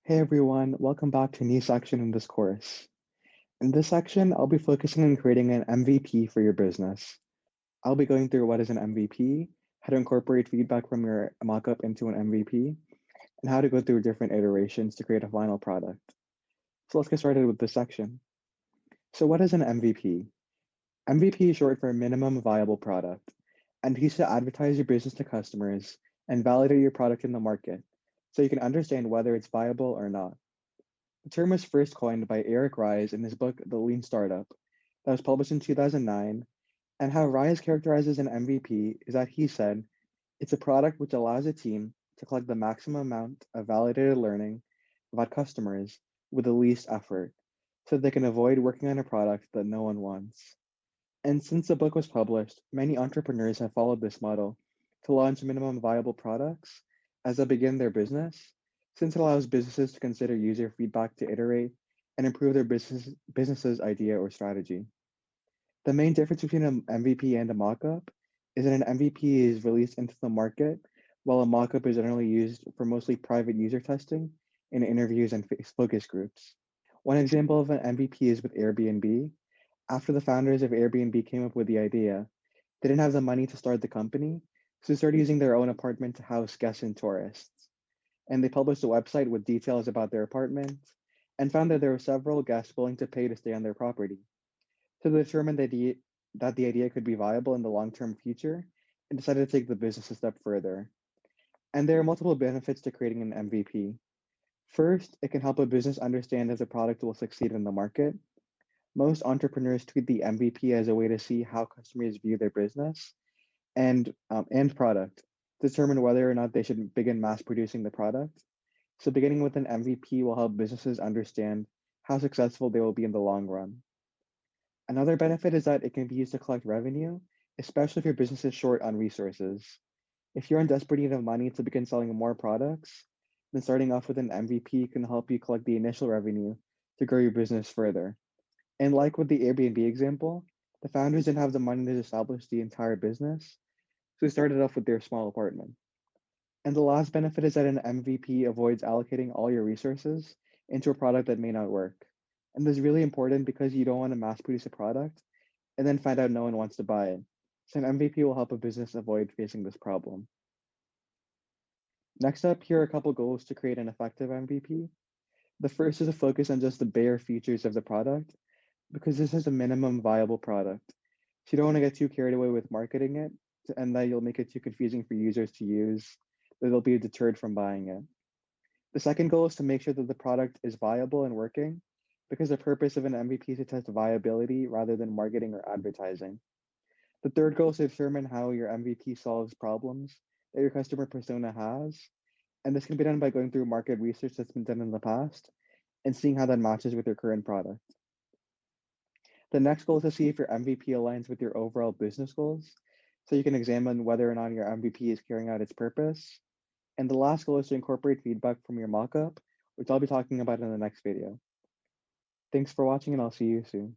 Hey everyone, welcome back to a new section in this course. In this section, I'll be focusing on creating an MVP for your business. I'll be going through what is an MVP, how to incorporate feedback from your mockup into an MVP, and how to go through different iterations to create a final product. So let's get started with this section. So what is an MVP? MVP is short for minimum viable product, and it's used to advertise your business to customers and validate your product in the market so you can understand whether it's viable or not. The term was first coined by Eric Ries in his book, The Lean Startup, that was published in 2009. And how Ries characterizes an MVP is that he said, it's a product which allows a team to collect the maximum amount of validated learning about customers with the least effort, so they can avoid working on a product that no one wants. And since the book was published, many entrepreneurs have followed this model to launch minimum viable products as they begin their business, since it allows businesses to consider user feedback to iterate and improve their business's idea or strategy. The main difference between an MVP and a mockup is that an MVP is released into the market, while a mockup is generally used for mostly private user testing in interviews and focus groups. One example of an MVP is with Airbnb. After the founders of Airbnb came up with the idea, they didn't have the money to start the company, so they started using their own apartment to house guests and tourists. And they published a website with details about their apartment and found that there were several guests willing to pay to stay on their property. So they determined that the idea could be viable in the long-term future and decided to take the business a step further. And there are multiple benefits to creating an MVP. First, it can help a business understand if the product will succeed in the market. Most entrepreneurs treat the MVP as a way to see how customers view their business and product, to determine whether or not they should begin mass producing the product. So beginning with an MVP will help businesses understand how successful they will be in the long run. Another benefit is that it can be used to collect revenue, especially if your business is short on resources. If you're in desperate need of money to begin selling more products, then starting off with an MVP can help you collect the initial revenue to grow your business further. And like with the Airbnb example, the founders didn't have the money to establish the entire business, so they started off with their small apartment. And the last benefit is that an MVP avoids allocating all your resources into a product that may not work. And this is really important because you don't want to mass produce a product and then find out no one wants to buy it. So an MVP will help a business avoid facing this problem. Next up, here are a couple goals to create an effective MVP. The first is to focus on just the bare features of the product because this is a minimum viable product. So you don't want to get too carried away with marketing it and that you'll make it too confusing for users to use, that they'll be deterred from buying it. The second goal is to make sure that the product is viable and working because the purpose of an MVP is to test viability rather than marketing or advertising. The third goal is to determine how your MVP solves problems that your customer persona has. And this can be done by going through market research that's been done in the past and seeing how that matches with your current product. The next goal is to see if your MVP aligns with your overall business goals, so you can examine whether or not your MVP is carrying out its purpose. And the last goal is to incorporate feedback from your mockup, which I'll be talking about in the next video. Thanks for watching, and I'll see you soon.